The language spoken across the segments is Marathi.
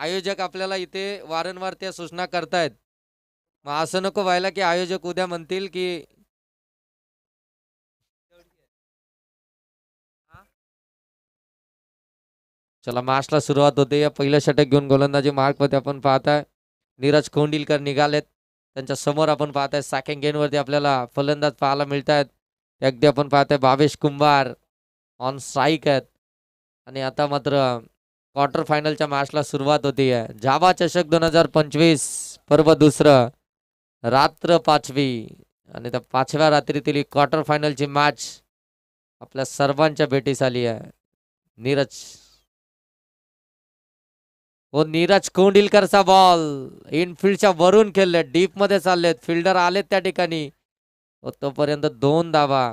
आयोजक आपल्याला इथे वारंवार त्या सूचना करतायत. मग असं नको व्हायला की आयोजक उद्या म्हणतील की चला मॅचला सुरुवात होते. या पहिल्या षटक घेऊन गोलंदाजी मार्कमध्ये आपण पाहताय नीरज कोंडिलकर निघालेत. त्यांच्या समोर आपण पाहताय सेकंड गेनवरती आपल्याला फलंदाज पाहायला मिळत आहेत. अगदी आपण पाहताय भावेश कुंभार ऑन स्ट्राईक आहेत. आणि आता मात्र क्वार्टर फायनलच्या मॅचला सुरुवात होती आहे. जावा चषक 2025 पर्व दुसरं रात्र 5वी आणि त्या 5व्या रात्रीतील क्वार्टर फायनलची मॅच आपल्या सर्वांच्या भेटीस आली आहे. नीरज नीरज कोंडिलकरचा बॉल इनफिल्डच्या वरून खेळले डीप मध्ये चाललेत फिल्डर आलेत त्या ठिकाणी तोपर्यंत 2 धावा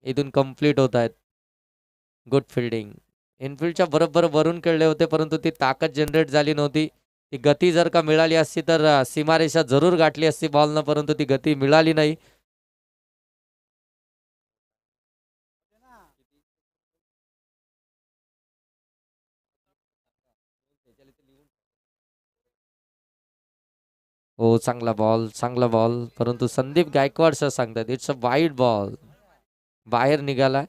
इथून कंप्लीट होत आहेत. गुड फिल्डिंग इनफिल्डच्या बरोबर वरून खेळले होते परंतु ती ताकद जनरेट झाली नव्हती. ती गती जर का मिळाली असती तर सीमारेषा जरूर गाठली असती बॉलनं परंतु ती गती मिळाली नाही. हो चांगला बॉल परंतु संदीप गायकवाड सर सांगतात इट्स अ वाईड बॉल. बाहेर निघाला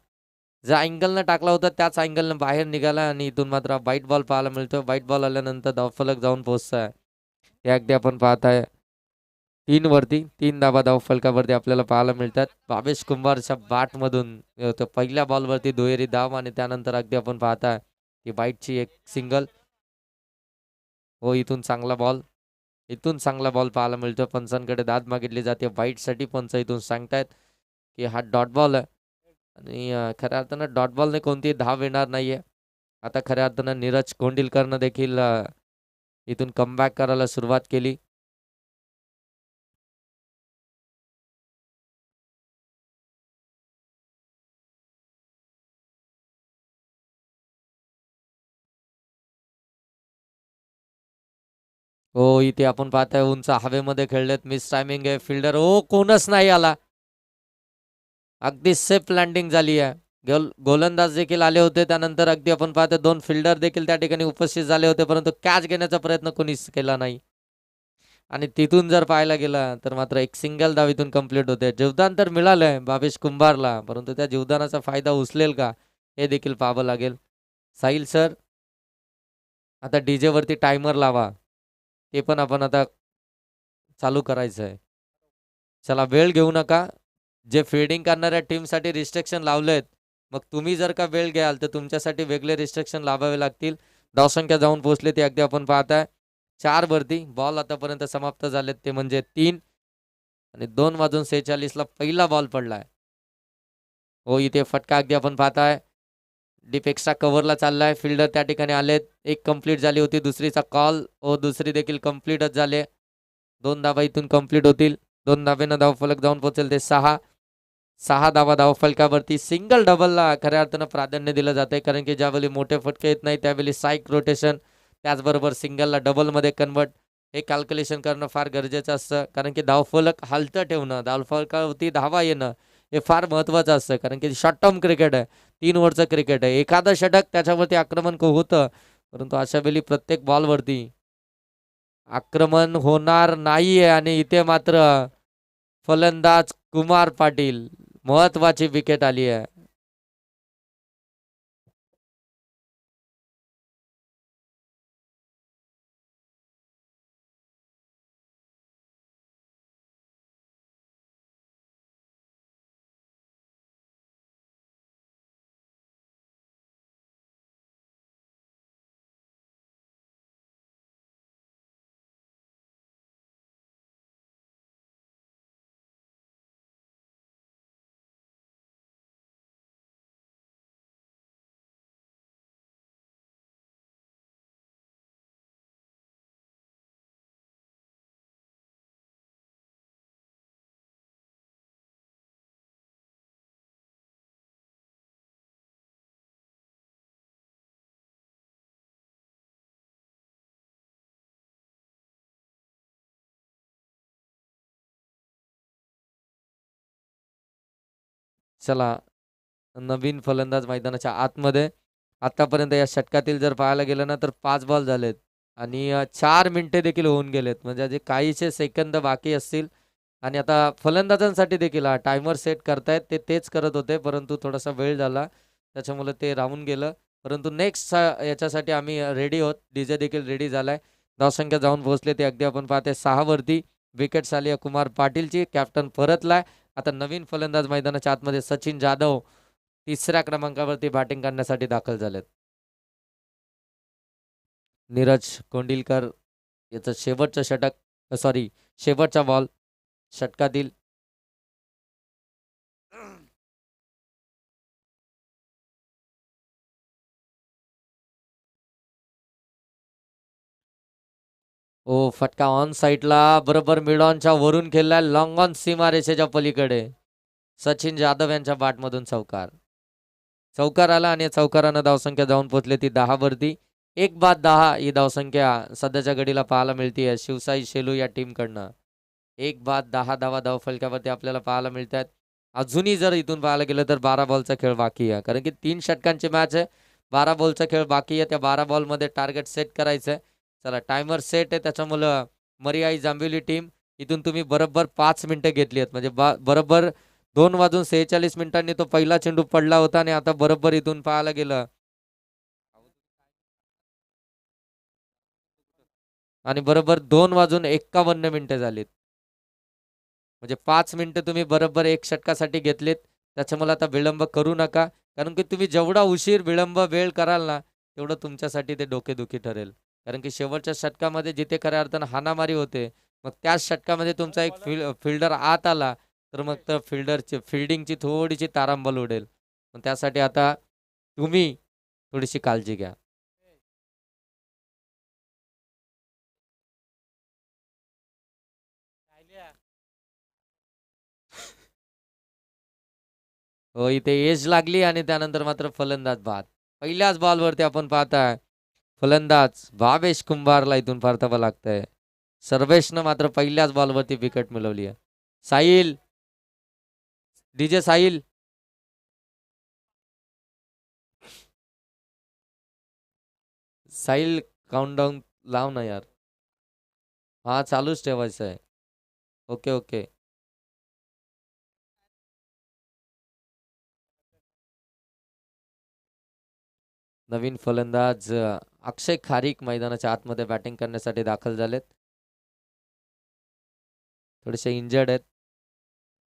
ज्या अँगलनं टाकला होता त्याच अँगलनं बाहेर निघाला आणि इथून मात्र व्हाईट बॉल पाहायला मिळतोय. व्हाईट बॉल आल्यानंतर धावफलक जाऊन पोहोचताय. हे अगदी आपण पाहताय 3 धाबा धावफलकावरती आपल्याला पाहायला मिळतात. भावेश कुंभारच्या बॅट मधून पहिल्या बॉलवरती दुहेरी धाव आणि त्यानंतर अगदी आपण पाहताय की व्हाईटची एक सिंगल. हो इथून चांगला बॉल पाहायला मिळतो. पंचांकडे दाद मागितली जाते व्हाईटसाठी. पंच इथून सांगतायत की हा डॉट बॉल आहे आणि खऱ्या अर्थानं डॉट बॉलने कोणतीही धाव येणार नाहीये. आता खऱ्या अर्थानं नीरज कोंडिलकरनं देखील इथून कमबॅक करायला सुरुवात केली. हो इथे आपण पाहताय उंच हवेमध्ये खेळलेत. मिस टायमिंग आहे. फिल्डर कोणच नाही आला. अगदी सेफ लँडिंग झाली आहे. गोलंदाज देखील आले होते. त्यानंतर अगदी आपण पाहतो 2 फिल्डर देखील त्या ठिकाणी उपस्थित झाले होते परंतु कॅच घेण्याचा प्रयत्न कोणीच केला नाही. आणि तिथून जर पाहायला गेला तर मात्र एक सिंगल धाव इथून कंप्लीट होते. जीवदान तर मिळालंय भावेश कुंभारला परंतु त्या जीवदानाचा फायदा उचलेल का हे देखील पाहावं लागेल. साहिल सर आता डीजे वरती टायमर लावा. ते पण आपण आता चालू करायचं आहे. चला वेळ घेऊ नका. जे फिल्डिंग करणाऱ्या टीमसाठी रिस्ट्रिक्शन लावलेत मग तुम्ही जर का वेळ घ्याल तर तुमच्यासाठी वेगळे रिस्ट्रिक्शन लावावे लागतील. धावसंख्या जाऊन पोहोचले ते अगदी आपण पाहताय 4 वरती. बॉल आतापर्यंत समाप्त झालेत ते म्हणजे 3 आणि 2:46 पहिला बॉल पडलाय. हो इथे फटका अगदी आपण पाहताय डीप एक्स्ट्रा कव्हरला चाललाय. फिल्डर त्या ठिकाणी आलेत. एक कंप्लीट झाली होती. दुसरीचा कॉल दुसरी देखील कंप्लीटच झाले. 2 धावा इथून कंप्लीट होतील. 2 धावेनं धावफलक जाऊन पोहोचेल ते 6 धावा धावफलकावरती. सिंगल डबलला खऱ्या अर्थानं प्राधान्य दिलं जाते कारण की ज्यावेळी मोठे फटके येत नाही त्यावेळी साईक रोटेशन त्याचबरोबर सिंगलला डबलमध्ये कन्वर्ट हे कॅल्क्युलेशन करणं फार गरजेचं असतं कारण की धावफलक हलतं ठेवणं धावफलकावरती धावा येणं हे फार महत्वाचं असतं कारण की शॉर्ट टर्म क्रिकेट आहे. 3 ओव्हरचं क्रिकेट आहे. एखादं षटक त्याच्यावरती आक्रमण होतं परंतु अशा वेळी प्रत्येक बॉलवरती आक्रमण होणार नाहीये आणि इथे मात्र फलंदाज कुमार पाटील महत्वाची विकेट आली आहे. चला नवीन फलंदाज मैदानाच्या आतमध्ये. आतापर्यंत या षटकातील जर पाहायला गेलं ना तर 5 बॉल झालेत. आणि 4 मिनिटे देखील होऊन गेलेत, म्हणजे अजे काहीशे सेकंद बाकी असतील. आणि आता फलंदाजांसाठी देखील टायमर सेट करतायत, ते तेच करत होते, परंतु थोडासा वेळ झाला त्याच्यामुळे ते राहून गेलं. परंतु नेक्स्ट याच्यासाठी आम्ही रेडी आहोत. डीजे देखील रेडी झालाय. धावसंख्या जाऊन पोहोचले ते अगदी आपण पाहते 6 वरती. विकेट आली आहे कुमार पाटीलची. कॅप्टन परतलाय. आता नवीन फलंदाज मैदानाच्या आतमध्ये सचिन जाधव 3ऱ्या क्रमांकावरती बॅटिंग करण्यासाठी दाखल झालेत. नीरज कोंडिलकर याचं शेवटचं षटक, सॉरी शेवटचा बॉल षटकातील. ओ फटका ऑन साईडला, बरोबर मिड ऑनच्या वरून खेळलाय, लॉंग ऑन सीमारेषेच्या पलीकडे. सचिन जाधव यांच्या बॅटमधून चौकार. चौकार आला आणि चौकारानं धावसंख्या जाऊन पोहोचली ती 10 वरती. 1 बाद 10 ही धावसंख्या सध्याच्या घडीला पाहायला मिळते शिवसाई शेलू या टीमकडनं. 1 बाद 10 धावा धावफलकावरती आपल्याला पाहायला मिळतात. अजूनही जर इथून पाहायला गेलं तर 12 बॉलचा खेळ बाकी आहे, कारण की 3 षटकांची मॅच आहे. 12 बॉलचा खेळ बाकी आहे. त्या 12 बॉलमध्ये टार्गेट सेट करायचं आहे. चला टायमर सेट आहे, त्याच्यामुळं मरियाई जांभिवली टीम इथून तुम्ही बरोबर 5 मिनिटं घेतली आहेत, म्हणजे बरोबर 2 वाजून 46 मिनिटांनी तो पहिला चेंडू पडला होता आणि आता बरोबर इथून पाहायला गेलं आणि बरोबर 2 वाजून 51 मिनिटं झालीत. म्हणजे 5 मिनिटं तुम्ही बरोबर एक षटकासाठी घेतलेत. त्याच्यामुळे आता विलंब करू नका, कारण की तुम्ही जेवढा उशीर विलंब वेळ कराल ना, तेवढं तुमच्यासाठी ते डोकेदुखी ठरेल. कारण की शेवटच्या षटकामध्ये जिथे खऱ्या अर्थानं हाणामारी होते, मग त्याच षटकामध्ये तुमचा एक फिल्डर आत आला तर मग तर फिल्डिंगची थोडीशी तारांबळ उडेल. पण त्यासाठी आता तुम्ही थोडीशी काळजी घ्या. हो, इथे एज लागली आणि त्यानंतर मात्र फलंदाज बाद. पहिल्याच बॉलवरती आपण पाहताय फलंदाज भावेश कुंभारला इथून परतावं लागतंय. सर्वेशनं मात्र पहिल्याच बॉलवरती विकेट मिळवली आहे. साहिल, डीजे साहिल, साहिल काउंटडाऊन लाव ना यार. हा चालूच ठेवायचं आहे. Okay okay. नवीन फलंदाज अक्षय खारीक मैदानाच्या आतमध्ये बॅटिंग करण्यासाठी दाखल झालेत. थोडेसे इंजर्ड आहेत,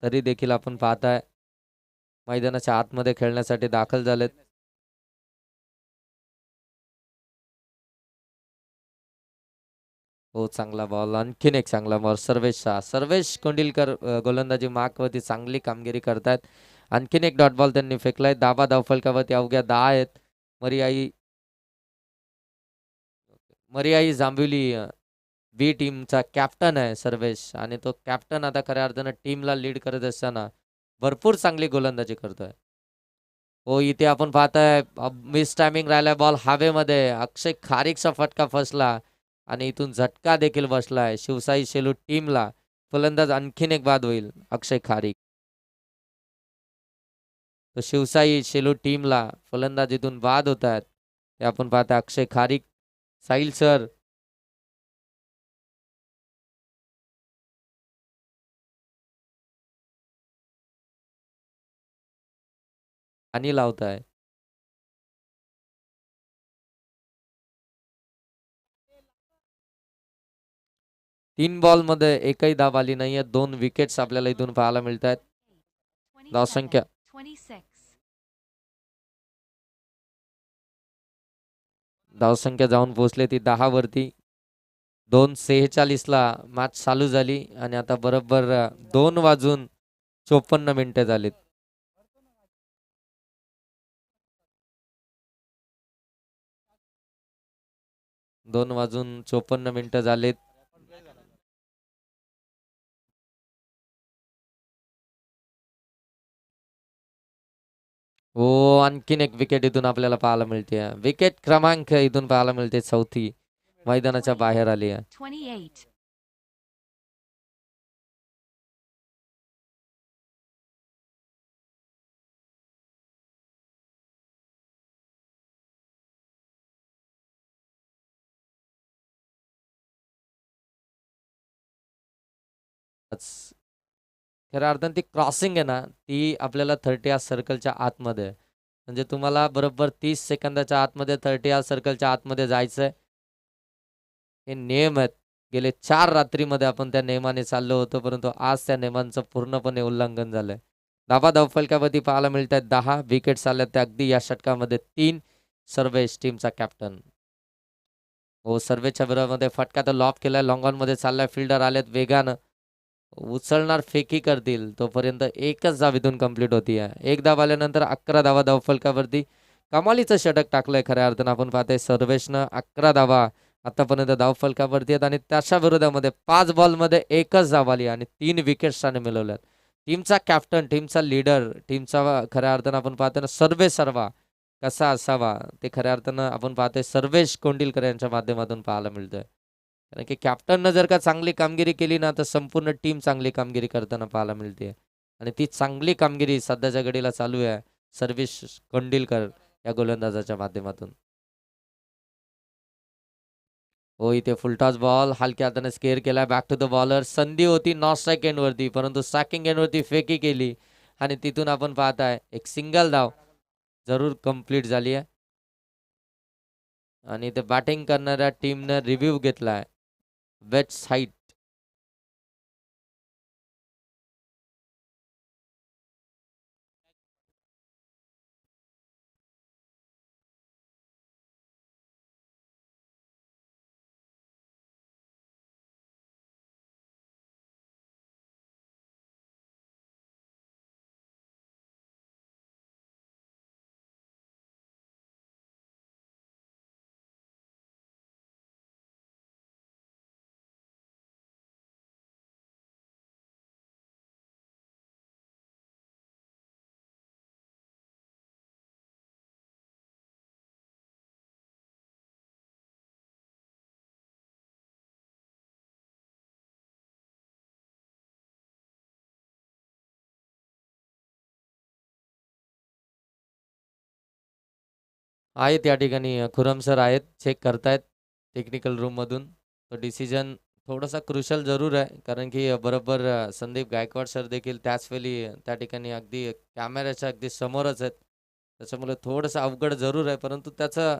तरी देखील आपण पाहताय मैदानाच्या आतमध्ये खेळण्यासाठी दाखल झालेत. हो, चांगला बॉल, आणखीन एक चांगला बॉल सर्वेश कोंडिलकर गोलंदाजी मार्कवरती चांगली कामगिरी करतायत. आणखीन एक डॉट बॉल त्यांनी फेकलाय. दाबा धावफलकावरती अवघ्या 10 आहेत. मरियाई मरियाई जांभिवली बी टीमचा कॅप्टन आहे सर्वेश, आणि तो कॅप्टन आता खऱ्या अर्थानं टीमला लीड करत असताना भरपूर चांगली गोलंदाजी करतोय. हो, इथे आपण पाहताय मिस टायमिंग राहिलाय, बॉल हवेमध्ये. अक्षय खारीकचा फटका फसला आणि इथून झटका देखील बसलाय शिवसाई शेलू टीमला. फलंदाज आणखीन एक बाद होईल अक्षय खारीक. तर शिवसाई शेलू टीमला फलंदाज इथून बाद होत आहेत. ते आपण पाहता अक्षय खारीक. साहिल सर, आणि लावताय. 3 बॉलमध्ये एकही धाव आली नाहीये. 2 विकेट्स आपल्याला इथून पाहायला मिळत आहेत. धावसंख्या धावसंख्या जाऊन पोहोचले ती 10 वरती. 2:46 मॅच चालू झाली आणि आता बरोबर 2 वाजून 54 मिनिटे झालीत. 2 वाजून 54 मिनिटं झालेत. हो, आणखीन एक विकेट इथून आपल्याला पाहायला मिळते. विकेट क्रमांक इथून पाहायला मिळते 4थी मैदानाच्या बाहेर आली आहे. खऱ्या अर्थाने ती क्रॉसिंग आहे ना, ती आपल्याला 30 या सर्कलच्या आतमध्ये आहे. म्हणजे तुम्हाला बरोबर 30 सेकंदाच्या आतमध्ये 30 या सर्कलच्या आतमध्ये जायचंय. हे नियम आहेत. गेले 4 रात्रीमध्ये आपण त्या नियमाने चाललो होतो, परंतु आज त्या नियमांचं पूर्णपणे उल्लंघन झालंय. धावा फलकावरती पाहायला मिळत आहेत 10 विकेट्स आल्या त्या अगदी या षटकामध्ये 3. सर्वेश टीमचा कॅप्टन. हो, सर्वेच्या विरोधामध्ये फटका तर लॉफ केलाय. लॉंग ऑन मध्ये चाललाय. फिल्डर आलेत वेगानं. उचलणार फेकी करतील तोपर्यंत एकच धाव इथून कंप्लीट होतीये. एक धाव आल्यानंतर 11 धावा धावफलकावरती कमालीचं षटक टाकलंय खऱ्या अर्थानं. आपण पाहतोय सर्वेशनं 11 धावा आतापर्यंत धावफलकावरती आहेत आणि त्याच्या विरोधामध्ये 5 बॉलमध्ये एकच धाव आली आणि 3 विकेट्स त्याने मिळवल्यात. टीमचा कॅप्टन, टीमचा लीडर, टीमचा खऱ्या अर्थानं आपण पाहतोय ना सर्वे सर्वा कसा असावा ते खऱ्या अर्थानं आपण पाहतोय सर्वेश कोंडिलकर यांच्या माध्यमातून पाहायला मिळतोय. कारण की कॅप्टननं जर का चांगली कामगिरी केली ना तर संपूर्ण टीम चांगली कामगिरी करताना पाहायला मिळते आणि ती चांगली कामगिरी सध्याच्या घडीला चालू आहे सर्वेश कोंडिलकर या गोलंदाजाच्या माध्यमातून. हो, इथे फुलटॉस बॉल हलक्या हाताने स्केअर केला. Back to the bowler. संधी होती नॉट स्ट्राईक एंडवरती, परंतु स्ट्रायकिंग एंडवरती फेकी केली आणि तिथून आपण पाहताय एक सिंगल धाव जरूर कंप्लीट झाली आहे आणि ते बॅटिंग करणाऱ्या टीमनं रिव्ह्यू घेतलाय वेस्ट साईड. आहेत या ठिकाणी खुरम सर आहेत, चेक करतायत टेक्निकल रूममधून. तो डिसिजन थोडासा क्रुशल जरूर आहे कारण की बरोबर संदीप गायकवाड सर देखील त्याच वेळी त्या ठिकाणी अगदी कॅमेऱ्याच्या अगदी समोरच आहेत. त्याच्यामुळे थोडंसं अवघड जरूर आहे, परंतु त्याचं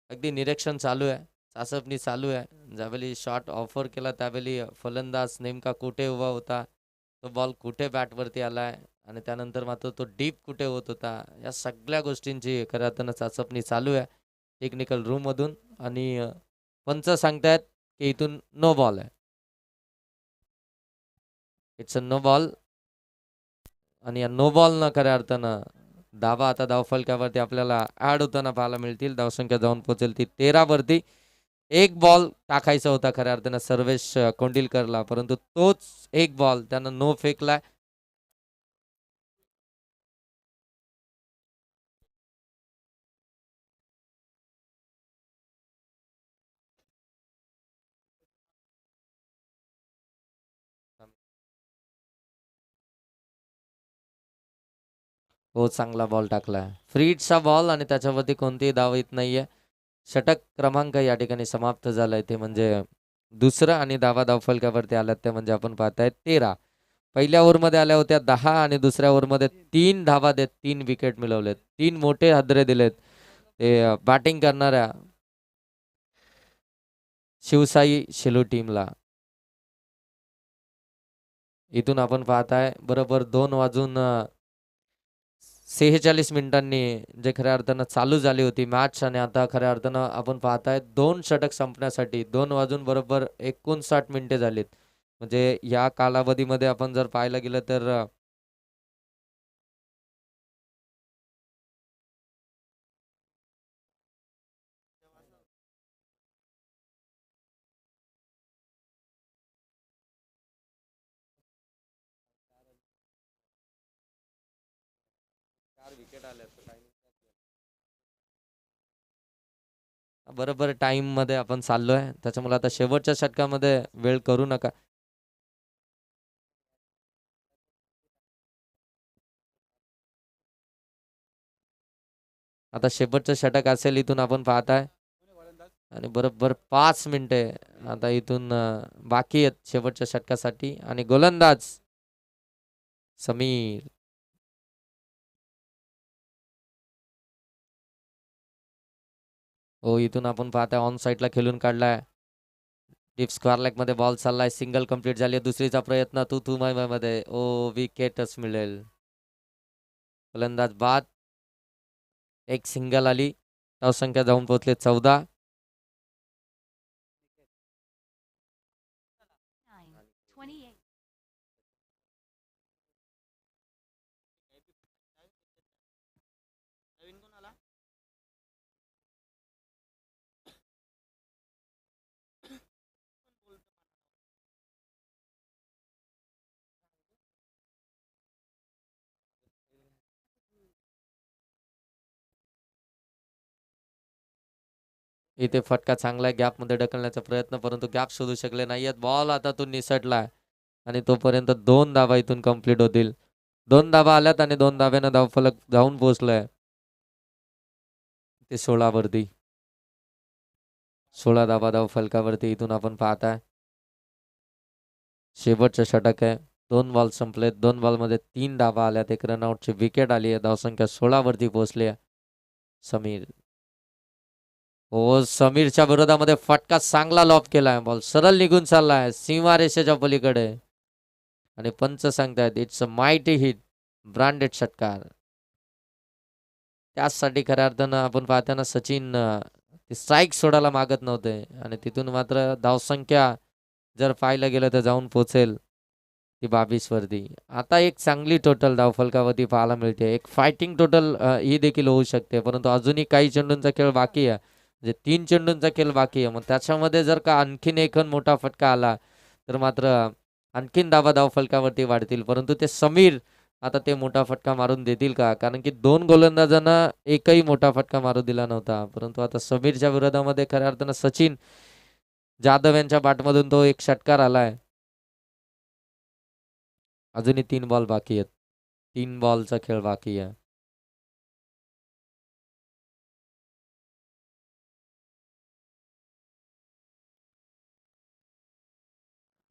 अगदी निरीक्षण चालू आहे, चाचपणी चालू आहे. ज्यावेळी शॉट ऑफर केला त्यावेळी फलंदाज नेमका कुठे उभा होता, तो बॉल कुठे बॅटवरती आलाय आणि त्यानंतर मात्र तो डीप कुठे होत होता, या सगळ्या गोष्टींची खऱ्या अर्थानं चाचपणी चालू आहे टेक्निकल रूममधून आणि पंच सांगतायत की इथून नो बॉल आहे. इट्स अ नो बॉल आणि या नो बॉलनं खऱ्या अर्थानं धावा आता धावफलकावरती आपल्याला ऍड होताना पाहायला मिळतील. धावसंख्या जाऊन पोहोचेल ती 13 वरती. एक बॉल टाकायचा होता खऱ्या अर्थानं सर्वेश कोंडिलकरला, परंतु तोच एक बॉल त्यानं नो फेकलाय. हो, चांगला बॉल टाकलाय. फ्रीडचा बॉल आणि त्याच्यावरती कोणतीही धाव येत नाहीये. षटक क्रमांक या ठिकाणी समाप्त झालाय ते म्हणजे दुसरं आणि धावा धावफलकावरती आल्यात ते म्हणजे आपण पाहताय 13. पहिल्या ओव्हरमध्ये आल्या होत्या 10 आणि दुसऱ्या ओव्हरमध्ये 3 धावा देत 3 विकेट मिळवलेत. 3 मोठे हादरे दिलेत ते बॅटिंग करणाऱ्या शिवसाई शेलू टीमला. इथून आपण पाहताय बरोबर 2:46 जे खऱ्या अर्थानं चालू झाली होती मॅच आणि आता खऱ्या अर्थानं आपण पाहताय 2 षटक संपण्यासाठी 2 वाजून बरोबर 59 मिनिटे झालीत. म्हणजे या कालावधीमध्ये आपण जर पाहायला गेलं तर बरोबर टाइम मध्ये आपण चाललोय, त्याच्यामुळे आता शेवटच्या षटकामध्ये वेळ करू नका. आता शेवटचं षटक असेल इथून आपण पाहताय आणि बरोबर 5 मिनिटे आता इथून बाकी आहेत शेवटच्या षटकासाठी. आणि गोलंदाज समीर. हो, इथून आपण पाहताय ऑन साईडला खेळून काढलाय. डीप स्क्वेअर लेग मध्ये बॉल चाललाय. सिंगल कंप्लीट झाली. दुसरीचा प्रयत्न तू माय मध्ये. विकेटच मिळेल. गोलंदाज बाद. एक सिंगल आली. धावसंख्या जाऊन पोहोचले 14. इथे फटका चांगला गॅप मध्ये ढकलण्याचा प्रयत्न, परंतु गॅप शोधू शकले नाहीयेत. बॉल आता तो निसटलाय आणि तोपर्यंत 2 धावा इथून कंप्लीट होतील. 2 धावा आल्यात आणि 2 धाव्यानं धावफलक जाऊन पोहोचलाय ते 16 वरती. 16 धावा धावफलकावरती इथून आपण पाहताय. शेवटचं षटक आहे. 2 बॉल संपलेत. 2 बॉल मध्ये 3 धावा आल्यात. एक रनआउटची विकेट आली आहे. धावसंख्या 16 वरती पोहोचली आहे. समीर. हो, समीरच्या विरोधामध्ये फटका चांगला लॉब केलाय. बॉल सरळ निघून चाललाय सीमारेषेच्या पलीकडे आणि पंच सांगतायत it's a mighty hit. Branded षटकार. त्याचसाठी खऱ्या अर्थानं आपण पाहताना सचिन स्ट्राईक सोडायला मागत नव्हते आणि तिथून मात्र धावसंख्या जर पाहायला गेलं तर जाऊन पोचेल ती 22 वरती. आता एक चांगली टोटल धावफलकावरती पाहायला मिळते. एक फायटिंग टोटल ही देखील होऊ शकते, परंतु अजूनही काही चेंडूंचा खेळ बाकी आहे. म्हणजे 3 चेंडूंचा खेळ बाकी आहे. मग त्याच्यामध्ये जर का आणखीन एक मोठा फटका आला तर मात्र आणखीन धावफलकावरती वाढतील. परंतु ते समीर आता ते मोठा फटका मारून देतील का? कारण की 2 गोलंदाजांना एकही मोठा फटका मारू दिला नव्हता. परंतु आता समीरच्या विरोधामध्ये खऱ्या अर्थानं सचिन जाधव यांच्या बॅटमधून तो एक षटकार आलाय. अजूनही 3 बॉल बाकी आहेत. 3 बॉलचा खेळ बाकी आहे.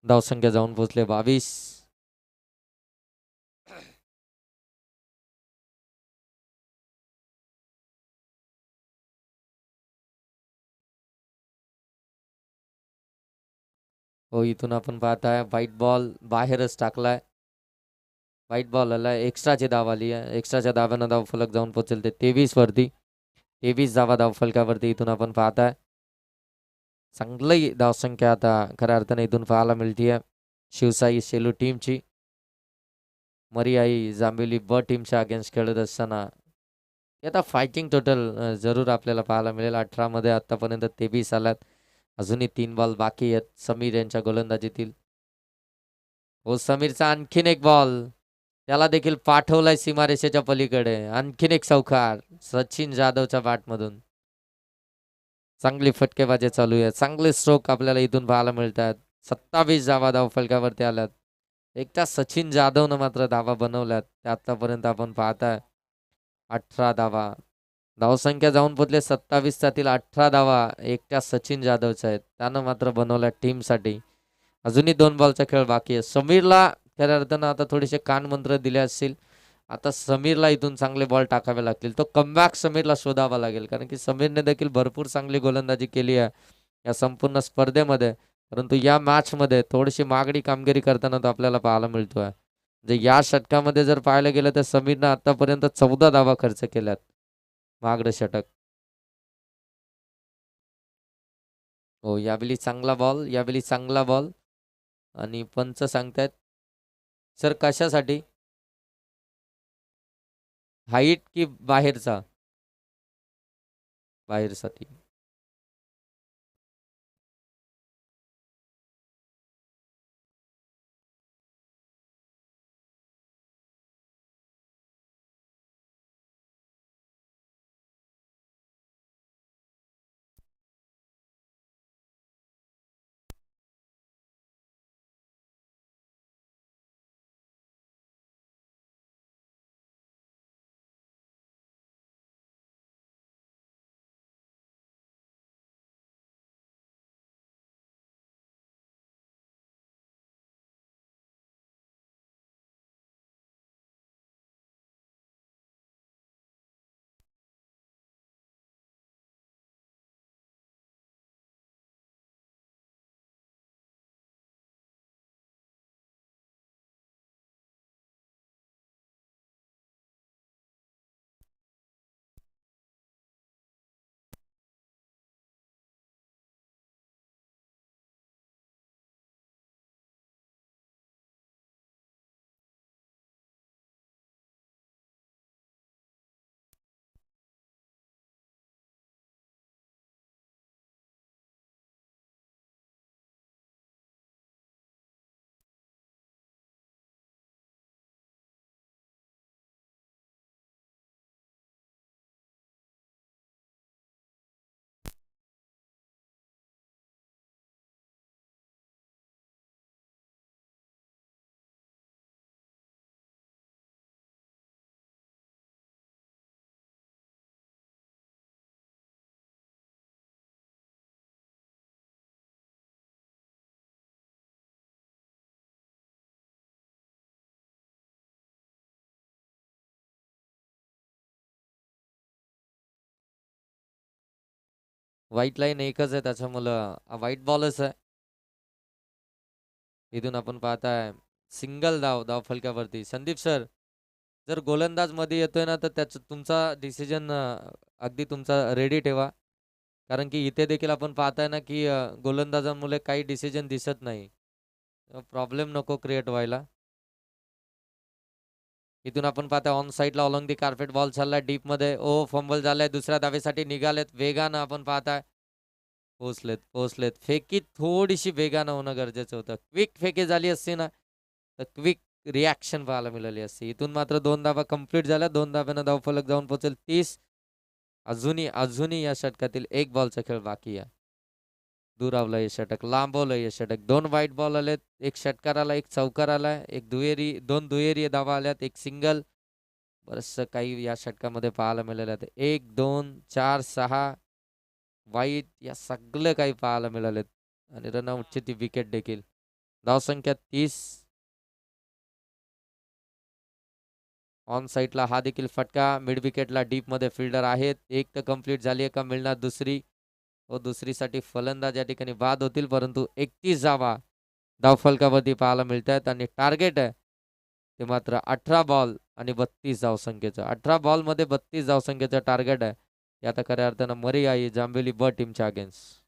धावसंख्या जाऊन पोहोचले 22. हो, इथून आपण पाहताय व्हाईट बॉल बाहेरच टाकलाय. व्हाईट बॉल आलाय. एक्स्ट्राची धाव आली आहे. एक्स्ट्राच्या धाव्यानं धावफलक जाऊन पोहोचेल ते 23 वरती. 23 धावा धावफलकावरती इथून आपण पाहताय. चांगली धावसंख्या आता खऱ्या अर्थाने इथून पाहायला मिळतीये शिवसाई सेलू टीमची. मरियाई जांभिवली ब टीमच्या अगेन्स्ट खेळत असताना आता फायटिंग टोटल जरूर आपल्याला पाहायला मिळेल. 18 मध्ये आतापर्यंत 23 आल्यात. अजूनही 3 बॉल बाकी आहेत समीर यांच्या गोलंदाजीतील. हो, समीरचा आणखीन एक बॉल त्याला देखील पाठवलाय सीमारेषेच्या पलीकडे. आणखीन एक चौकार सचिन जाधवच्या बॅटमधून. चांगली फटकेबाजी चालू आहे. चांगले स्ट्रोक आपल्याला इथून पाहायला मिळतात. 27 धावा धावफलकावरती आल्यात. एकटा सचिन जाधवनं मात्र धावा बनवल्यात. ते आतापर्यंत आपण पाहताय 18 धावा. धावसंख्या जाऊन पोचले 27 साठी 18 धावा एकट्या सचिन जाधवच्या आहेत. त्यानं मात्र बनवल्या टीमसाठी. अजूनही 2 बॉलचा खेळ बाकी आहे. समीरला खऱ्या अर्थानं आता थोडेसे कानमंत्र दिले असतील. आता समीरला इथून चांगले बॉल टाकावे लागतील. तो कमबॅक समीरला शोधावा लागेल, कारण की समीरने देखील भरपूर चांगली गोलंदाजी केली आहे या संपूर्ण स्पर्धेमध्ये. परंतु या मॅच मध्ये थोडीशी मागणी कामगिरी करताना तो आपल्याला पाहायला मिळतोय. म्हणजे या षटकामध्ये जर पाहायला गेलं तर समीरनं आतापर्यंत 14 धावा खर्च केल्यात. महागडं षटक. हो, यावेळी चांगला बॉल, यावेळी चांगला बॉल आणि पंच सांगतायत सर कशासाठी, हाईट की बाहेरचा? बाहेरसाठी. व्हाईट लाईन एकच आहे त्याच्यामुळं व्हाईट बॉलच आहे. इथून आपण पाहताय सिंगल धाव फलकावरती. संदीप सर, जर गोलंदाज मध्ये येतोय ना तर त्याचं तुमचा डिसिजन अगदी तुमचा रेडी ठेवा. कारण की इथे देखील आपण पाहताय ना की गोलंदाजांमुळे काही डिसिजन दिसत नाही. प्रॉब्लेम नको क्रिएट व्हायला. इथून आपण पाहताय ऑन साईडला ऑलॉंग दी कार्पेट बॉल चाललाय डीप मध्ये. ओ फंबल झालाय. दुसऱ्या धावेसाठी निघालेत वेगानं आपण पाहताय. पोचलेत पोचलेत. फेकी थोडीशी वेगानं होणं गरजेचं होतं. क्विक फेकी झाली असती ना तर क्विक रिॲक्शन पाहायला मिळाली असती. इथून मात्र 2 धावा कंप्लीट झाल्या. 2 धाव्यानं धावफलक जाऊन पोहोचेल 30. अजूनही या षटकातील एक बॉलचा खेळ बाकी आहे. दुरावलं हे षटक, लांबवलं हे षटक. 2 व्हाईट बॉल आलेत. एक षटकार आला, एक चौकार आलाय, एक दुहेरी, 2 दुहेरी धावा आल्यात, एक सिंगल. बरंचसं काही या षटकामध्ये पाहायला मिळालं आहे. 1, 2, 4, 6 वाईट या सगळं काही पाहायला मिळालेत. आणि रनआउटची ती विकेट देखील. धावसंख्या 30. ऑन साईडला हा देखील फटका. मिड विकेटला डीप मध्ये फिल्डर आहेत. एक तर कंप्लीट झाली आहे का मिळणार दुसरी. व दुसरीसाठी फलंदाज या ठिकाणी बाद होतील. परंतु 31 धावा धावफलकावरती पाहायला मिळत आहेत आणि टार्गेट आहे ते मात्र 18 बॉल आणि 32 धावसंख्येचं. 18 बॉल मध्ये 32 धावसंख्येचं टार्गेट आहे. हे आता खऱ्या अर्थानं मरी आहे जांभेली ब टीमच्या अगेन्स्ट.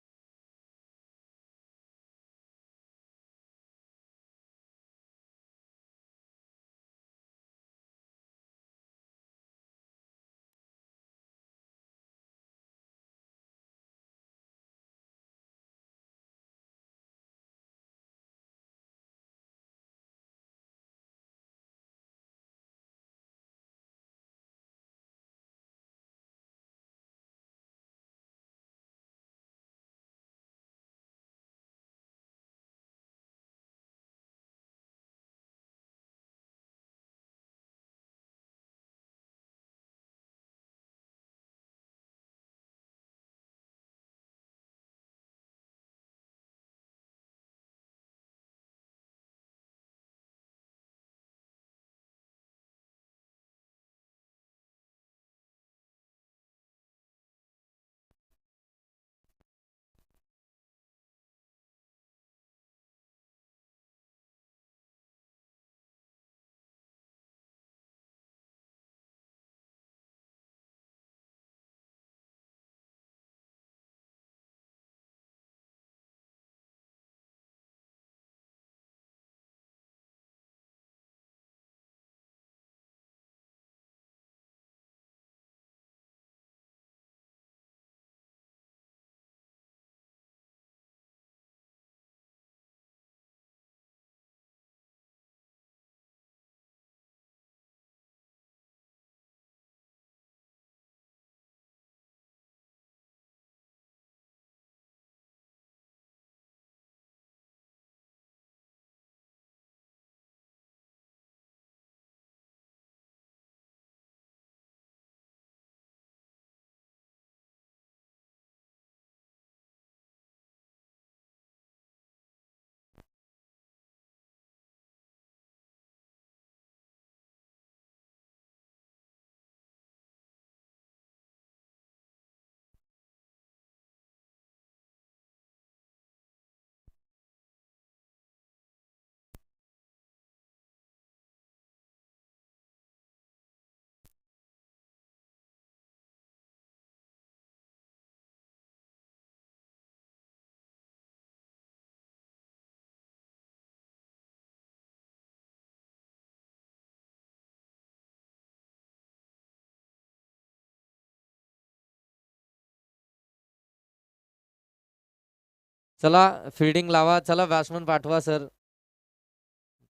चला फिल्डिंग लावा. चला बॅट्समन पाठवा सर.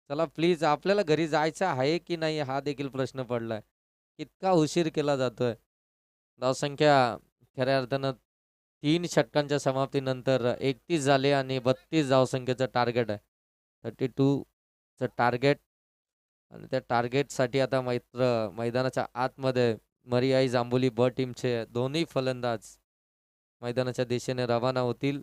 चला प्लीज. आपल्याला घरी जायचं आहे की नाही हा देखील प्रश्न पडलाय. इतका उशीर केला जातोय. धावसंख्या खऱ्या अर्थानं 3 षटकांच्या समाप्तीनंतर 31 झाले आणि 32 धावसंख्येचं टार्गेट आहे. 32चं टार्गेट. आणि त्या टार्गेटसाठी आता मैदानाच्या आतमध्ये मरियाई जांभोली ब टीमचे दोन्ही फलंदाज मैदानाच्या दिशेने रवाना होतील.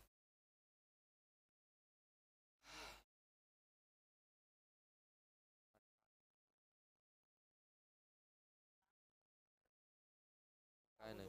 काय नाही.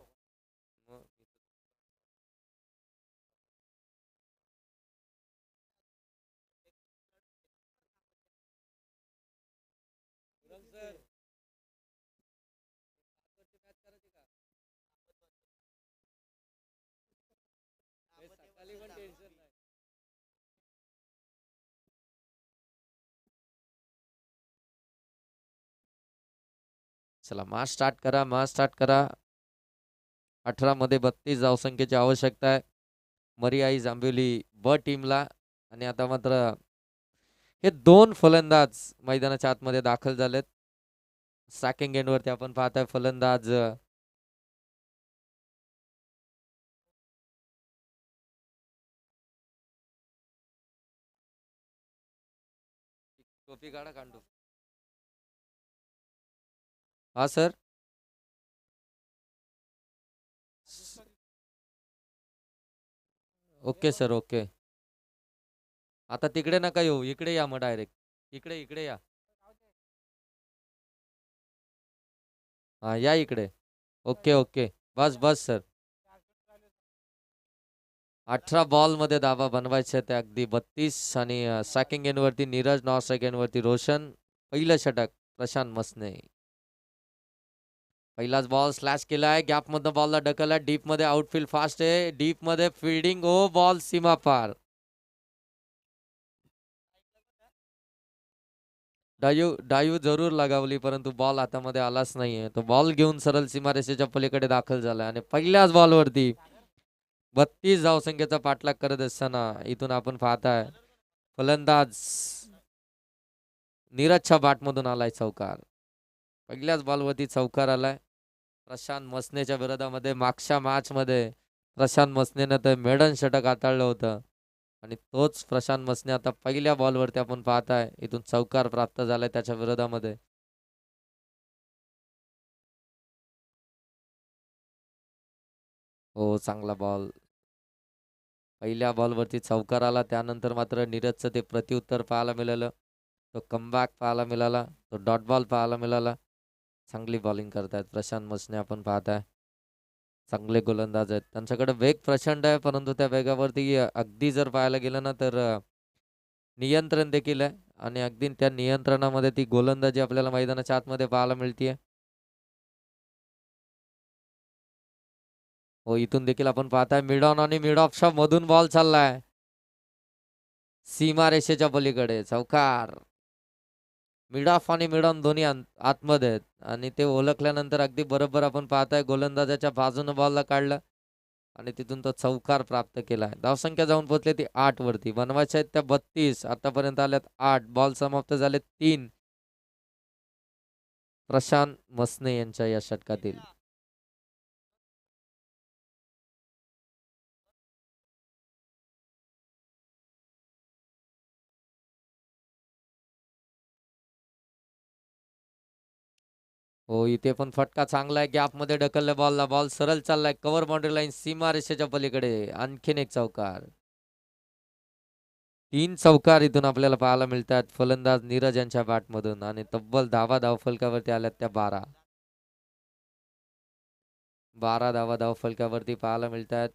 चला मास स्टार्ट करा. 18 मध्ये 32 धावसंख्येची आवश्यकता आहे मरियाई जांभिवली ब टीमला. आणि आता मात्र हे दोन फलंदाज मैदानाच्या आतमध्ये दाखल झालेत. स्ट्रायकिंग एंडवरती आपण पाहताय फलंदाज टोपी काढा कांडू. हा सर. Okay sir okay. आता तिकडे नका येऊ, इकडे या मग डायरेक्ट. इकडे इकडे या. हा या इकडे. Okay okay. बस बस सर. 18 बॉल मध्ये धावा बनवायचे ते अगदी 32. आणि स्ट्रायकिंग एंडवरती नीरज, नॉन स्ट्रायकिंग एंडवरती रोशन. पहिलं षटक प्रशांत मसने. पहिलाच बॉल स्लॅश केलाय, गॅप मधनं बॉलला ढकलला, डीप मध्ये आउटफील्ड फास्ट आहे, डीप मध्ये फिल्डिंग. ओ बॉल सीमा पार. डायू जरूर लगावली परंतु बॉल हातामध्ये आलाच नाहीये. तो बॉल घेऊन सरळ सीमारेषेच्या पलीकडे दाखल झाला आणि पहिल्याच बॉलवरती 32 धावसंख्येचा पाठलाग करत असताना इथून आपण पाहताय फलंदाज नीरजच्या बॅटमधून आलाय चौकार. पहिल्याच बॉलवरती चौकार आलाय प्रशांत मसनेच्या विरोधामध्ये. मागच्या मॅच मध्ये प्रशांत मसनेनं ते मेडन षटक हाताळलं होतं आणि तोच प्रशांत मसने आता पहिल्या बॉलवरती आपण पाहताय इथून चौकार प्राप्त झालाय त्याच्या विरोधामध्ये. हो चांगला बॉल. पहिल्या बॉलवरती चौकार आला, त्यानंतर मात्र नीरजचं ते प्रत्युत्तर पाहायला मिळालं. तो कमबॅक पाहायला मिळाला, तो डॉट बॉल पाहायला मिळाला. चांगली बॉलिंग करतायत प्रशांत मसने आपण पाहताय. चांगले गोलंदाज आहेत, त्यांच्याकडे वेग प्रचंड आहे परंतु त्या वेगावरती अगदी जर पाहायला गेलं ना तर नियंत्रण देखील आहे. आणि अगदी त्या नियंत्रणामध्ये ती गोलंदाजी आपल्याला मैदानाच्या आतमध्ये पाहायला मिळतीये. हो इथून देखील आपण पाहताय मिड ऑन आणि मिड ऑफच्या मधून बॉल चाललाय सीमा रेषेच्या पलीकडे. चौकार. मिड ऑफ आणि मिड ऑन दोन्ही आतमध्ये आहेत आणि ते ओळखल्यानंतर अगदी बरोबर आपण पाहताय गोलंदाजाच्या बाजूने बॉलला काढलं आणि तिथून तो चौकार प्राप्त केलाय. धावसंख्या जाऊन पोहोचली ती 8 वरती. बनवायच्या आहेत त्या 32. आतापर्यंत आल्यात 8. बॉल समाप्त झाले 3 प्रशांत मसने यांच्या या षटकातील. हो इथे पण फटका चांगला आहे, गॅप मध्ये ढकलल्या बॉलला. बॉल सरळ चाललाय कव्हर बाउंड्री लाईन सीमा रेषेच्या पलीकडे. आणखीन एक चौकार. 3 चौकार इथून आपल्याला पाहायला मिळतात फलंदाज नीरज यांच्या बॅटमधून आणि तब्बल धावा धावफलकावरती आल्यात त्या 12. 12 धावा धावफलकावरती पाहायला मिळतात.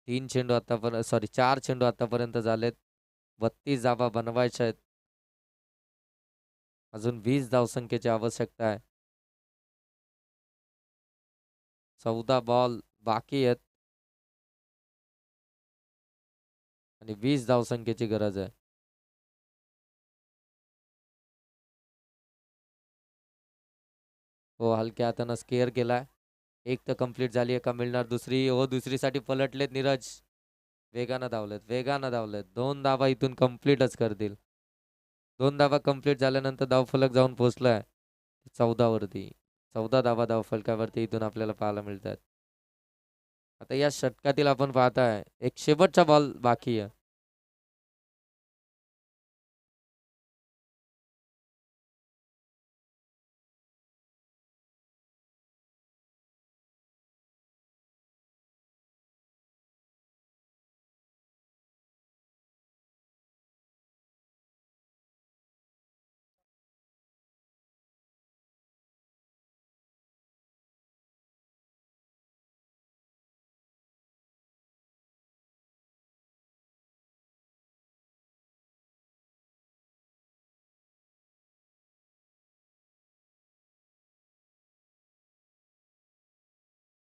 3 चेंडू आतापर्यंत, सॉरी 4 चेंडू आतापर्यंत झालेत. 32 धावा बनवायच्या आहेत. अजून 20 धावसंख्येची आवश्यकता आहे. 14 बॉल बाकी आहेत आणि 20 धावसंख्येची गरज आहे. हो हलक्या हातानं स्केअर केलाय. एक तर कंप्लीट झाली आहे, का मिळणार दुसरी? हो दुसरीसाठी पलटलेत नीरज. वेगानं धावलेत 2 धावा इथून कंप्लीटच करतील. 2 धावा कंप्लीट झाल्यानंतर धावफलक जाऊन पोहोचलाय 14 वरती. 14 धावा धावफलकावरती इथून आपल्याला पाहायला मिळतात. आता या षटकातील आपण पाहताय एक शेवटचा बॉल बाकी आहे.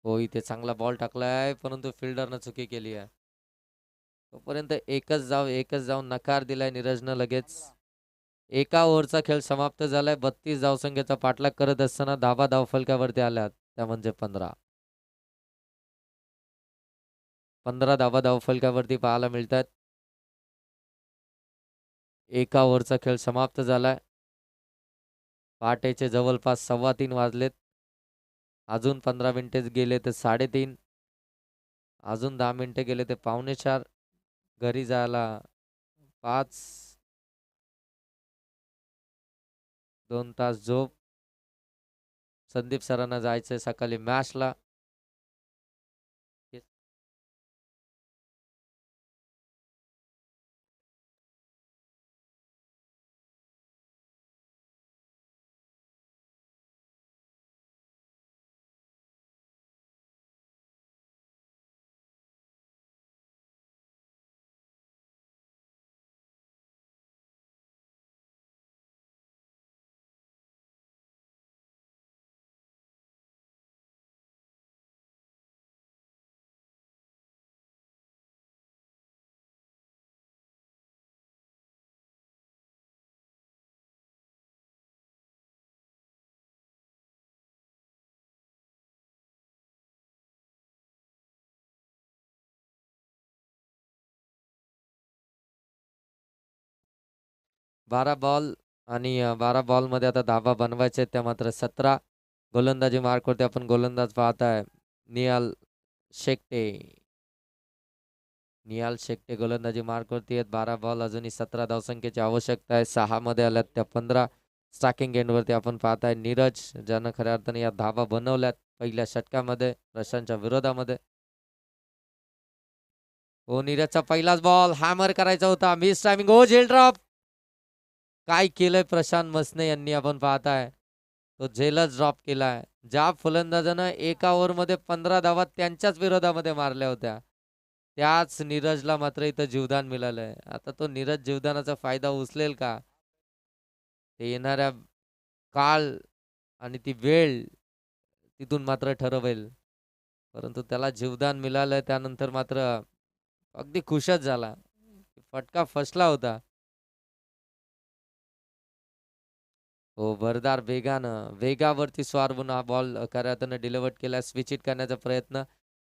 हो इथे चांगला बॉल टाकलाय परंतु फिल्डरनं चुकी केली आहे. तोपर्यंत एकच जाऊन नकार दिलाय नीरजनं लगेच. एका ओव्हरचा खेळ समाप्त झालाय. 32 धावसंख्येचा पाठलाग करत असताना धाबा धावफलकावरती आल्यात त्या म्हणजे 15 धाबा धावफलकावरती पाहायला मिळतात. एका ओव्हरचा खेळ समाप्त झालाय. पहाटेचे जवळपास 3:15 वाजलेत. अजून 15 मिनिटे गेले तर 3:30. अजून 10 मिनिटे गेले ते 3:45. घरी जायला 5, 2 तास झोप. संदीप सरांना जायचंय सकाळी मॅचला. बारा बॉल आणि 12 बॉलमध्ये आता धाबा बनवायचे त्या मात्र 17. गोलंदाजी मार्कवरती आपण गोलंदाज पाहताय निहाल शेट्टे. निहाल शेट्टे गोलंदाजी मार्कवरती आहेत. 12 बॉल अजूनही 17 धावसंख्येची आवश्यकता आहे. 6 मध्ये आल्यात त्या 15. स्टार्किंग एंडवरती आपण पाहताय नीरज, ज्यानं खऱ्या अर्थाने या धाबा बनवल्यात पहिल्या षटकामध्ये प्रशांतच्या विरोधामध्ये. ओ नीरजचा पहिलाच बॉल हॅमर करायचा होता. Miss timing. ओ झेल ड्रॉप. काय केलंय प्रशांत मसने यांनी आपण पाहताय. तो झेलच ड्रॉप केलाय. ज्या फलंदाजानं एका ओव्हरमध्ये 15 धावा त्यांच्याच विरोधामध्ये मारल्या होत्या, त्याच नीरजला मात्र इथं जीवदान मिळालंय. आता तो नीरज जीवदानाचा फायदा उचलेल का? ते येणाऱ्या काळ आणि ती वेळ तिथून मात्र ठरवेल. परंतु त्याला जीवदान मिळालं त्यानंतर मात्र अगदी खुशच झाला. फटका फसला होता. हो भरदार वेगावरती स्वार होऊन हा बॉल खऱ्यातनं डिलिव्हर्ड केला. स्विच इट करण्याचा प्रयत्न.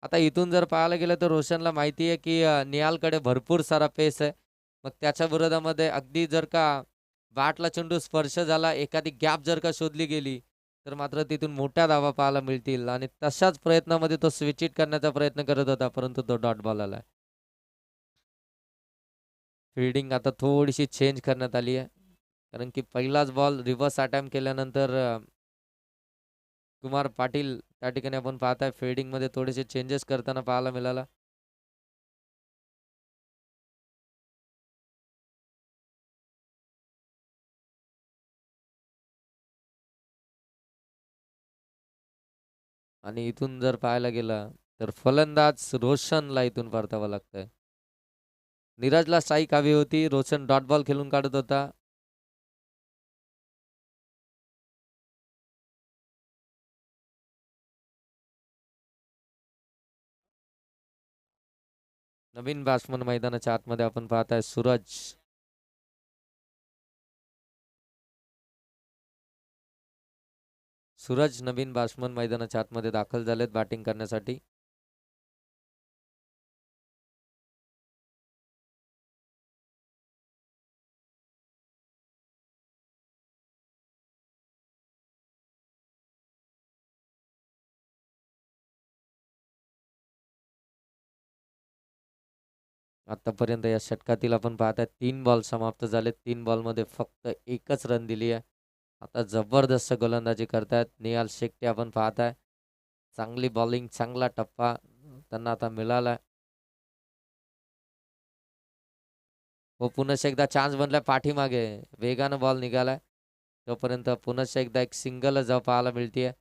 आता इथून जर पाहायला गेलं तर रोशनला माहिती आहे की निहालकडे भरपूर सारा पेस आहे. मग त्याच्या विरोधामध्ये अगदी जर का बॅटला चेंडू स्पर्श झाला, एखादी गॅप जर का शोधली गेली तर मात्र तिथून मोठ्या धावा पाहायला मिळतील. आणि तशाच प्रयत्नामध्ये तो स्विच इट करण्याचा प्रयत्न करत होता, परंतु तो डॉट बॉल आला. फिल्डिंग आता थोडीशी चेंज करण्यात आली आहे. कारण की पहिलाच बॉल रिव्हर्स अटॅम्प्ट केल्यानंतर कुमार पाटील त्या ठिकाणी आपण पाहताय फिल्डिंग मध्ये थोडेसे चेंजेस करताना पाहायला मिळाला. आणि इथून जर पाहायला गेलं तर फलंदाज रोशनला इथून परतावं लागतंय. नीरजला स्ट्राईक हवी होती. रोशन डॉट बॉल खेळून काढत होता. नवीन बॅट्समन मैदानाच्या आतमध्ये आपण पाहताय सूरज. सूरज नवीन बॅट्समन मैदानाच्या आतमध्ये दाखल झालेत बॅटिंग करण्यासाठी. आतापर्यंत या षटकातील आपण पाहताय 3 बॉल समाप्त झाले. 3 बॉलमध्ये फक्त एकच रन दिली आहे. आता जबरदस्त गोलंदाजी करतायत निहाल शेट्टे आपण पाहताय. चांगली बॉलिंग, चांगला टप्पा त्यांना आता मिळाला. व पुन्हा एकदा चान्स बनलाय पाठीमागे. वेगानं बॉल निघालाय. तोपर्यंत पुन्हा एकदा एक सिंगल जाऊ पाहायला मिळतीये.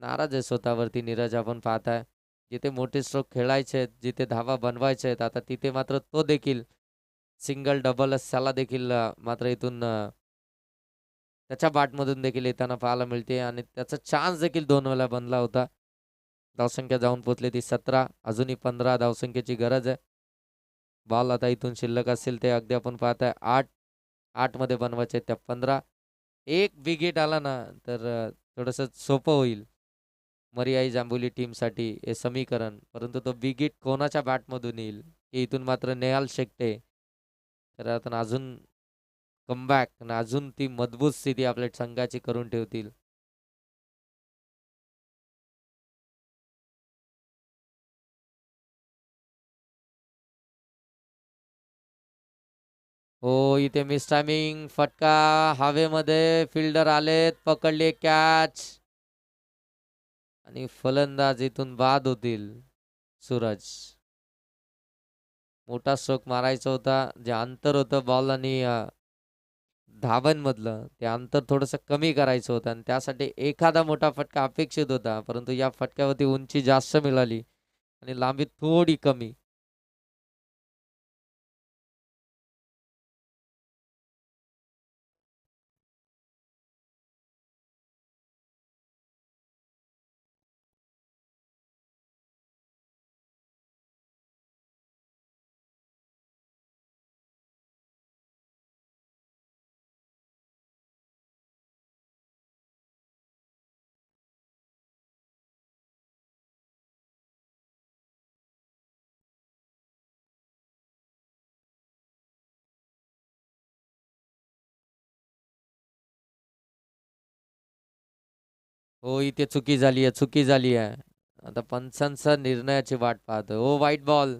नाराज आहे स्वतःवरती नीरज आपण पाहताय. जिथे मोठे स्ट्रोक खेळायचे आहेत, जिथे धावा बनवायचे आहेत, आता तिथे मात्र तो देखील सिंगल डबल त्याला देखील मात्र इथून त्याच्या बॅटमधून देखील येताना पाहायला मिळते. आणि त्याचा चान्स देखील 2 वेळा बनला होता. धावसंख्या जाऊन पोहोचली ती 17. अजूनही 15 धावसंख्येची गरज आहे. बॉल आता इथून शिल्लक असेल ते अगदी आपण पाहताय 8. 8 मध्ये बनवायचे त्या 15. एक विकेट आला ना तर थोडंसं सोपं होईल मरियाई जांभुली टीमसाठी हे समीकरण. परंतु तो विकेट कोणाच्या बॅटमधून येईल की इथून मात्र नेहाल शेट्टे तर आता अजून कमबॅक आणि अजून ती मजबूत स्थिती आपल्या संघाची करून ठेवतील. हो इथे मिस टायमिंग फटका हवेमध्ये फिल्डर आलेत पकडले कॅच आणि फलंदाज इथून बाद होतील. सूरज मोठा स्ट्रोक मारायचा होता जे अंतर होतं बॉल आणि धावांमधलं ते अंतर थोडंसं कमी करायचं होतं आणि त्यासाठी एखादा मोठा फटका अपेक्षित होता परंतु या फटक्यावरती उंची जास्त मिळाली आणि लांबी थोडी कमी. हो इथे चुकी झाली आहे चुकी झाली आहे. आता पंचांचा निर्णयाची वाट पाहतो. हो वाईट बॉल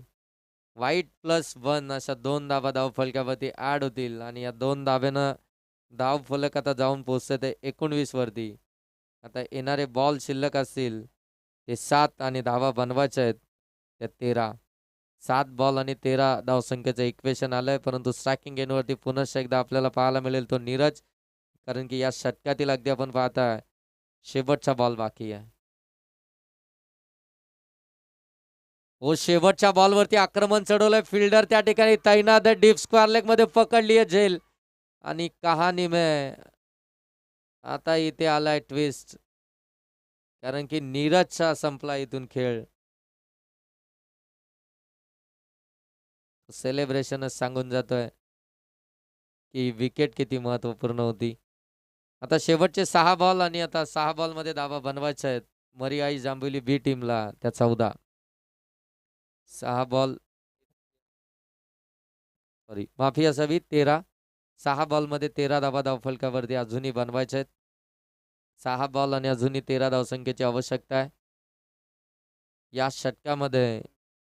-1 अशा 2 धाबा धाव फलकावरती ऍड होतील आणि या 2 धाब्यानं धाव फलक आता जाऊन पोहोचते ते 19 वरती. आता येणारे बॉल शिल्लक असतील ते 7 आणि धावा बनवायच्या आहेत त्या 13. 7 बॉल आणि 13 धावसंख्येचं इक्वेशन आलंय परंतु स्ट्रायकिंग एंडवरती पुनश्च एकदा आपल्याला पाहायला मिळेल तो नीरज. कारण की या षटकातील अगदी आपण पाहताय शेवटचा बॉल बाकी आहे. हो शेवटच्या बॉलवरती आक्रमण चढवलंय फिल्डर त्या ठिकाणी तैनात डीप स्क्वेअर लेग मध्ये पकडली आहे झेल आणि कहाणी में आता इथे आलाय ट्विस्ट कारण की नीरजचा संपला इथून खेळ. सेलिब्रेशनच सांगून जातोय की विकेट किती महत्वपूर्ण होती. आता शेवटचे 6 बॉल आणि आता 6 बॉल मध्ये धावा बनवायच्या आहेत मरियाई जांभुली बी टीमला त्या 14. 6 बॉल सॉरी माफी असावी 13. 6 बॉलमध्ये 13 धावा धावफलकावरती अजूनही बनवायचे आहेत. 6 बॉल आणि अजूनही 13 धावसंख्येची आवश्यकता आहे. या षटकामध्ये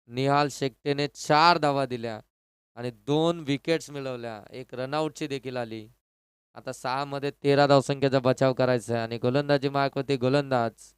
निहाल शेट्टीने 4 धावा दिल्या आणि 2 विकेट्स मिळवल्या. एक रनआउटची देखील आली. आता 6 मध्ये 13 धावसंख्येचा बचाव करायचा आहे आणि गोलंदाजी मार्कवरती गोलंदाज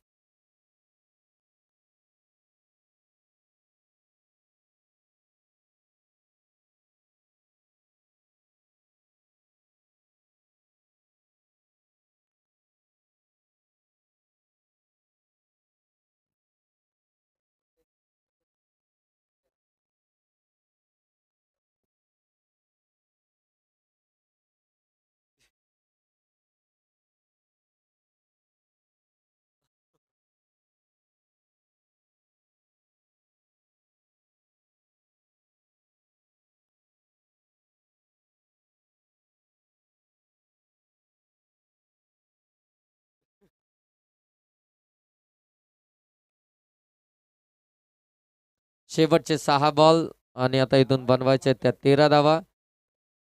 शेवटचे 6 बॉल आणि आता इथून बनवायचे त्या 13 धावा.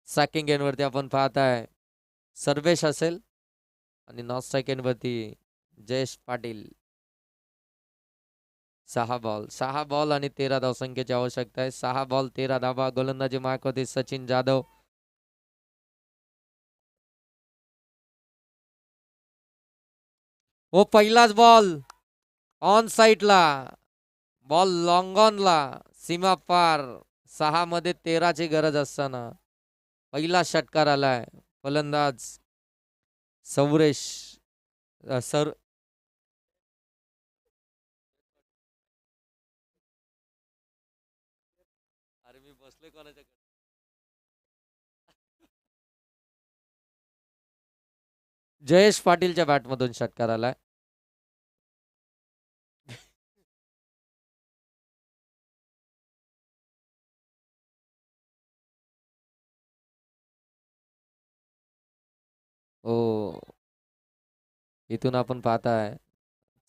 स्ट्रायकिंग एंडवरती आपण पाहताय सर्वेश असेल आणि नॉन स्ट्राईक एंडवरती जयेश पाटील. 6 बॉल आणि 13 धावसंख्येची आवश्यकता आहे. 6 बॉल 13 धावा. गोलंदाजी मार्कवरती सचिन जाधव. हो पहिलाच बॉल ऑन साईडला बॉल लॉंग ऑनला सीमा पार. 6 मध्ये 13 ची गरज असताना पहिला षटकार आलाय. फलंदाज सौरेश सर अरे मी बसलोय कोणाच्या जयेश पाटीलच्या बॅटमधून षटकार आलाय. इथून आपण पाहताय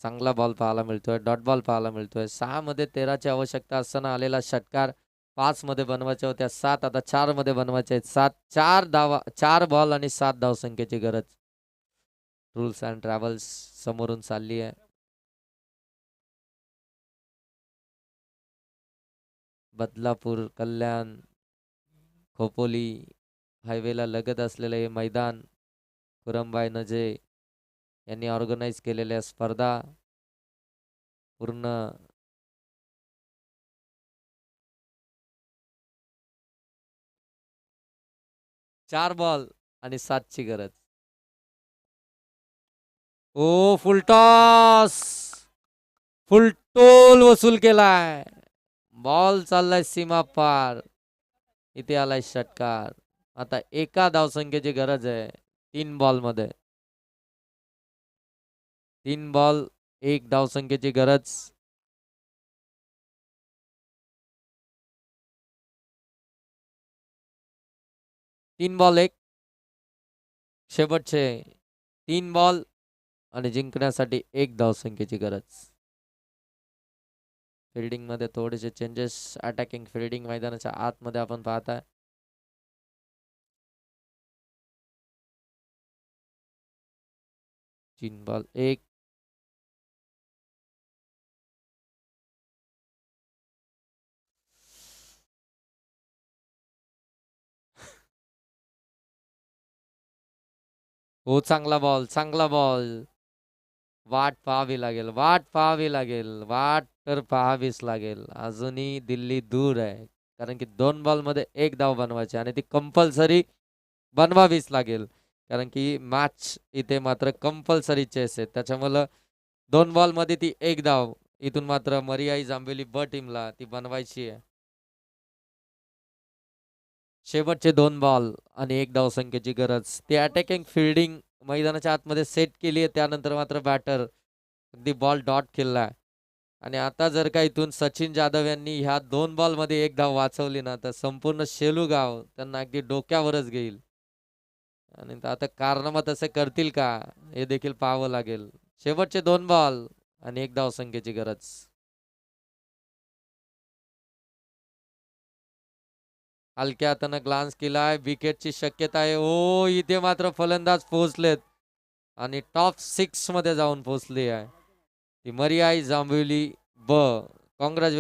चांगला बॉल पाहायला मिळतोय, डॉट बॉल पाहायला मिळतोय. 6 मध्ये 13ची आवश्यकता असताना आलेला षटकार 5 मध्ये बनवायच्या होत्या, 7 आता 4 मध्ये बनवायच्या आहेत. 4 बॉल आणि 7 धावसंख्येची गरज रूल्स अँड ट्रॅव्हल्स समोरून चालली आहे. बदलापूर, कल्याण, खोपोली हायवेला लगत असलेले हे मैदान खुरमबाई नजे यांनी ऑर्गनाईज केलेल्या स्पर्धा पूर्ण 4 बॉल आणि 7ची गरज. ओ फुलटॉस, फुलटोल वसूल केलाय. बॉल चाललाय सीमा पार. इथे आलाय षटकार. आता एका धावसंख्येची गरज आहे 3 बॉल मध्ये. 3 बॉल 1 धावसंख्येची गरज. तीन बॉल 1 शेवटचे 3 बॉल आणि जिंकण्यासाठी 1 धावसंख्येची गरज. फिल्डिंग मध्ये थोडेसे चेंजेस. अटॅकिंग फिल्डिंग मैदानाच्या आतमध्ये आपण पाहताय. 3 बॉल 1 हो चांगला बॉल, चांगला बॉल. वाट पाहावी लागेल, वाट पाहावी लागेल, वाट तर पाहावीच लागेल. अजूनही दिल्ली दूर आहे, कारण की 2 बॉल मध्ये 1 धाव बनवायची आणि ती कंपल्सरी बनवावीच लागेल, कारण की मॅच इथे मात्र कंपल्सरी चेस आहे. त्याच्यामुळे 2 बॉल मध्ये ती 1 धाव इथून मात्र मरियाई जांभेली ब टीमला ती बनवायची आहे. शेवटचे 2 बॉल आणि 1 धावसंख्येची गरज. ती अटॅकिंग फिल्डिंग मैदानाच्या आतमध्ये सेट केली आहे. त्यानंतर मात्र बॅटर अगदी बॉल डॉट केलाय. आणि आता जर का इथून सचिन जाधव यांनी ह्या 2 बॉल मध्ये 1 धाव वाचवली ना, तर संपूर्ण शेलू गाव त्यांना अगदी डोक्यावरच घेईल. आणि आता कारनामा तसे करतील का हे देखील पाहावं लागेल. शेवटचे 2 बॉल आणि 1 धावसंख्येची गरज. हलक्या हातानं ग्लान्स केलाय. विकेटची शक्यता आहे. ओ इथे मात्र फलंदाज पोहोचलेत आणि टॉप 6 मध्ये जाऊन पोहोचली आहे ती मरियाई जांभोली ब. काँग्रॅच्युलेशन.